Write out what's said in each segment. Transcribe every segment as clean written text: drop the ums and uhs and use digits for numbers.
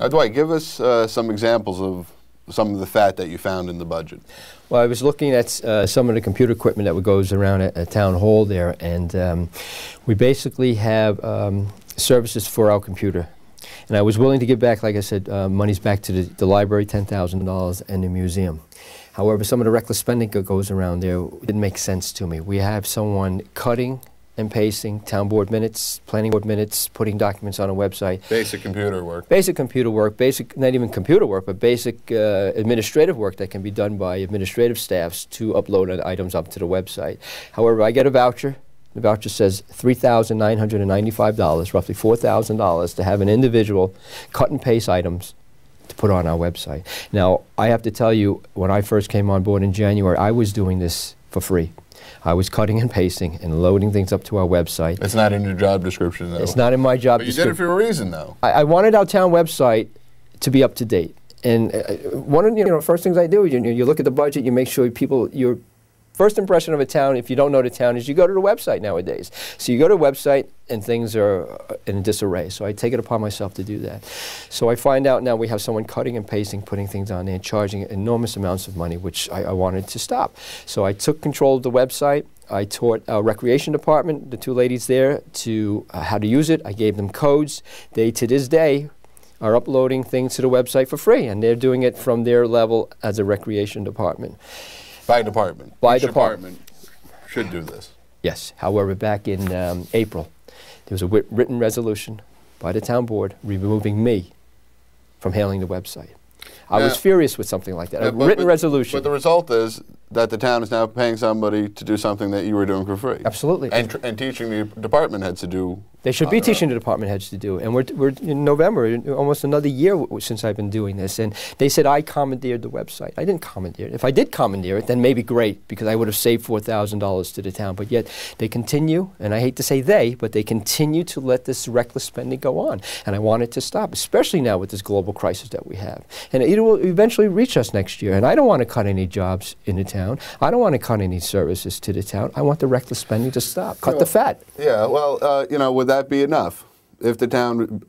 Dwight, give us some examples of some of the fat that you found in the budget. Well, I was looking at some of the computer equipment that goes around at Town Hall there, and we basically have services for our computer. And I was willing to give back, like I said, monies back to the library, $10,000, and the museum. However, some of the reckless spending that goes around there didn't make sense to me. We have someone cutting and pasting town board minutes, planning board minutes, putting documents on a website. Basic computer work. Basic computer work, not even computer work, but basic administrative work that can be done by administrative staffs to upload items up to the website. However, I get a voucher. The voucher says $3,995, roughly $4,000, to have an individual cut and paste items to put on our website. Now, I have to tell you, when I first came on board in January, I was doing this for free. I was cutting and pasting and loading things up to our website. It's not in your job description, though. It's not in my job description. But you did it for a reason, though. I wanted our town website to be up to date. And one of the first things I do is you look at the budget, you make sure your first impression of a town, if you don't know the town, is you go to the website nowadays. So you go to the website and things are in disarray. So I take it upon myself to do that. So I find out now we have someone cutting and pasting, putting things on there, and charging enormous amounts of money, which I wanted to stop. So I took control of the website. I taught our recreation department, the two ladies there, to how to use it. I gave them codes. They, to this day, are uploading things to the website for free, and they're doing it from their level as a recreation department. By department. By Each department. Should do this. Yes. However, back in April, there was a written resolution by the town board removing me from handling the website. I was furious with something like that, a written resolution. But the result is that the town is now paying somebody to do something that you were doing for free. Absolutely. And teaching the department heads to do. They should be teaching the department heads to do it. And we're in November, almost another year since I've been doing this. And they said I commandeered the website. I didn't commandeer it. If I did commandeer it, then maybe great, because I would have saved $4,000 to the town. But yet they continue, and I hate to say they, but they continue to let this reckless spending go on. And I want it to stop, especially now with this global crisis that we have. And it will eventually reach us next year. And I don't want to cut any jobs in the town. I don't want to cut any services to the town. I want the reckless spending to stop. Cut the fat. Yeah, well, would that be enough? If the town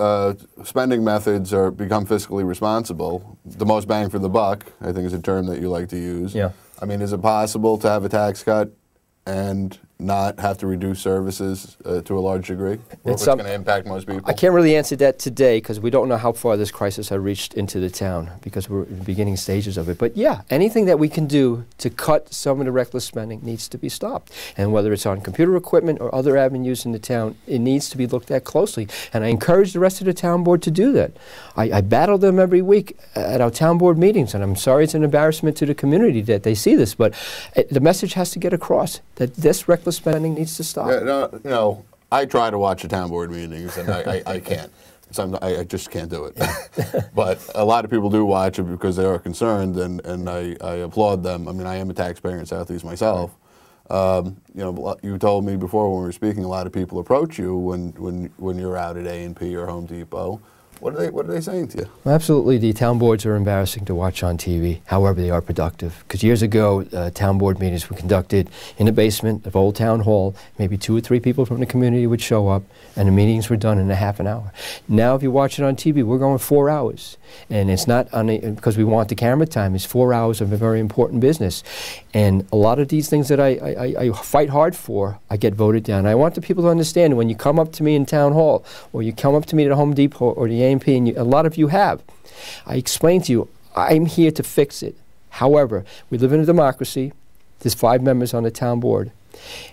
spending methods become fiscally responsible, the most bang for the buck, I think is a term that you like to use. Yeah. I mean, is it possible to have a tax cut and not have to reduce services to a large degree? It's going to impact most people? I can't really answer that today because we don't know how far this crisis has reached into the town because we're in the beginning stages of it. But yeah, anything that we can do to cut some of the reckless spending needs to be stopped. And whether it's on computer equipment or other avenues in the town, it needs to be looked at closely. And I encourage the rest of the town board to do that. I battle them every week at our town board meetings, and I'm sorry it's an embarrassment to the community that they see this, but the message has to get across that this reckless spending needs to stop. Yeah, I try to watch the town board meetings, and I can't. I just can't do it. But a lot of people do watch it because they are concerned, and I applaud them. I mean, I am a taxpayer in Southeast myself. You told me before when we were speaking, a lot of people approach you when you're out at A&P or Home Depot. What are they saying to you? Well, absolutely, the town boards are embarrassing to watch on TV. However, they are productive. Because years ago, town board meetings were conducted in the basement of Old Town Hall. Maybe 2 or 3 people from the community would show up, and the meetings were done in a half an hour. Now, if you watch it on TV, we're going 4 hours. And it's not because we want the camera time. It's 4 hours of a very important business. And a lot of these things that I fight hard for, I get voted down. I want the people to understand when you come up to me in Town Hall, or you come up to me at Home Depot or the A&P, and a lot of you have, I explain to you, I'm here to fix it. However, we live in a democracy. There's 5 members on the town board.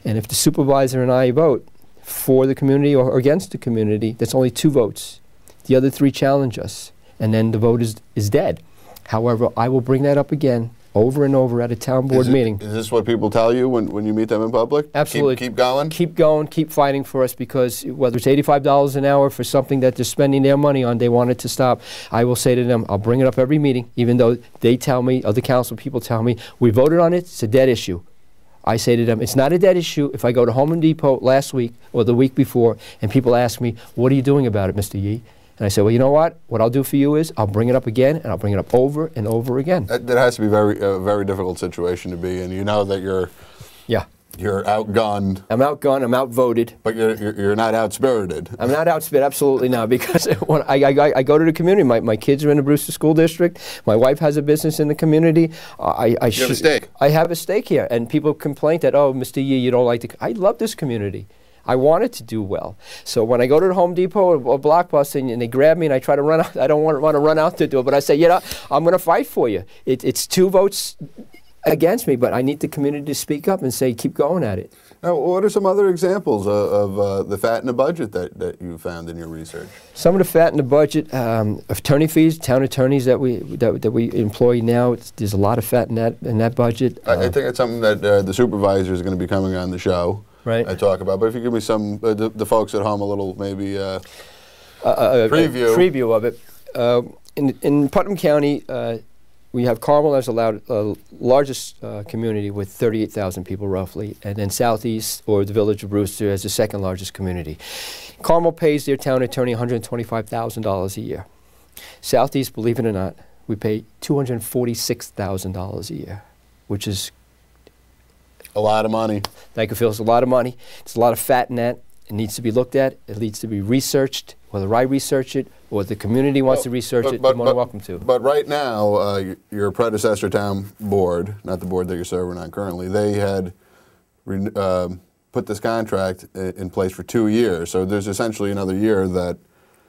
And if the supervisor and I vote for the community or against the community, that's only 2 votes. The other 3 challenge us, and then the vote is dead. However, I will bring that up again over and over at a town board meeting. Is this what people tell you when you meet them in public? Absolutely. Keep going? Keep going, keep fighting for us, because whether it's $85 an hour for something that they're spending their money on, they want it to stop. I will say to them, I'll bring it up every meeting, even though they tell me, other council people tell me, we voted on it, it's a dead issue. I say to them, it's not a dead issue if I go to Home Depot last week or the week before and people ask me, what are you doing about it, Mr. Yee? And I say, well, you know what? What I'll do for you is I'll bring it up again, and I'll bring it up over and over again. That has to be a very difficult situation to be in. You know that you're You're outgunned. I'm outgunned. I'm outvoted. But you're not outspirited. I'm not outspirited, absolutely not, because when I go to the community, my kids are in the Brewster School District, my wife has a business in the community. You have a stake. I have a stake here, and people complain that, oh, Mr. Yee, you don't like I love this community. I want it to do well. So when I go to the Home Depot or Blockbuster and they grab me and I try to run out, I don't want to run out to do it, but I say, you know, I'm going to fight for you. It's 2 votes against me, but I need the community to speak up and say, keep going at it. Now, what are some other examples of the fat in the budget that you found in your research? Some of the fat in the budget, attorney fees, town attorneys that we employ now. There's a lot of fat in that budget. I think it's something that the supervisor is going to be coming on the show. Right. I talk about, but if you give me some, the folks at home a little maybe preview of it. In Putnam County, we have Carmel as the largest community with 38,000 people roughly, and then Southeast, or the Village of Brewster, as the 2nd largest community. Carmel pays their town attorney $125,000 a year. Southeast, believe it or not, we pay $246,000 a year, which is a lot of money. Thank you, Phil. It's a lot of money. It's a lot of fat in that. It needs to be looked at. It needs to be researched, whether I research it or the community wants to research it. You're more than welcome to. But right now, your predecessor town board, not the board that you're serving on currently, they had put this contract in place for 2 years. So there's essentially another year that.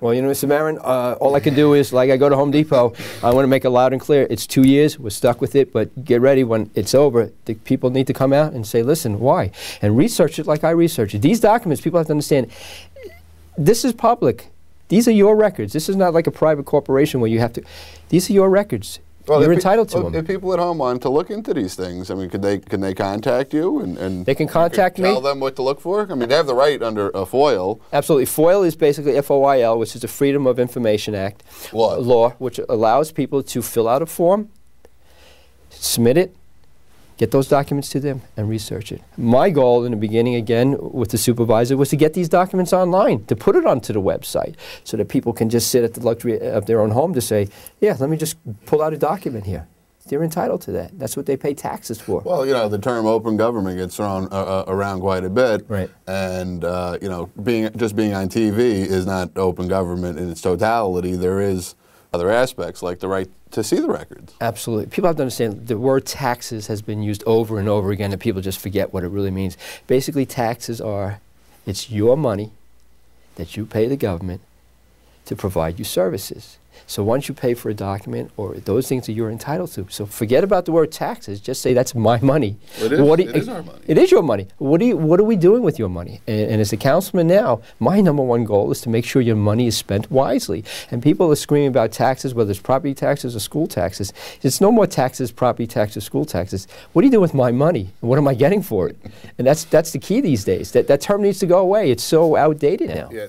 Well, you know, Mr. Marin, all I can do is, like I go to Home Depot, I want to make it loud and clear. It's 2 years. We're stuck with it. But get ready. When it's over, the people need to come out and say, listen, why? And research it like I research it. These documents, people have to understand, this is public. These are your records. This is not like a private corporation where you have to. These are your records. Well, you're entitled to them. If people at home want to look into these things, I mean, can they contact you and they can contact me. Tell them what to look for. I mean, they have the right under a FOIL. Absolutely, FOIL is basically FOIL, which is the Freedom of Information Act law, which allows people to fill out a form, submit it, get those documents to them, and research it. My goal in the beginning, again, with the supervisor, was to get these documents online, to put it onto the website, so that people can just sit at the luxury of their own home to say, yeah, let me just pull out a document here. They're entitled to that. That's what they pay taxes for. Well, you know, the term open government gets thrown around quite a bit. Right. And, you know, being on TV is not open government in its totality. There is other aspects, like the right to see the records. Absolutely. People have to understand the word taxes has been used over and over again, and people just forget what it really means. Basically, taxes are, it's your money that you pay the government to provide you services. So once you pay for a document, or those things that you're entitled to. So forget about the word taxes. Just say that's my money. It is our money. It is your money. What are we doing with your money? And as a councilman now, my #1 goal is to make sure your money is spent wisely. And people are screaming about taxes, whether it's property taxes or school taxes. It's no more taxes, property taxes, school taxes. What do you do with my money? What am I getting for it? And that's the key these days. That term needs to go away. It's so outdated now. Yeah,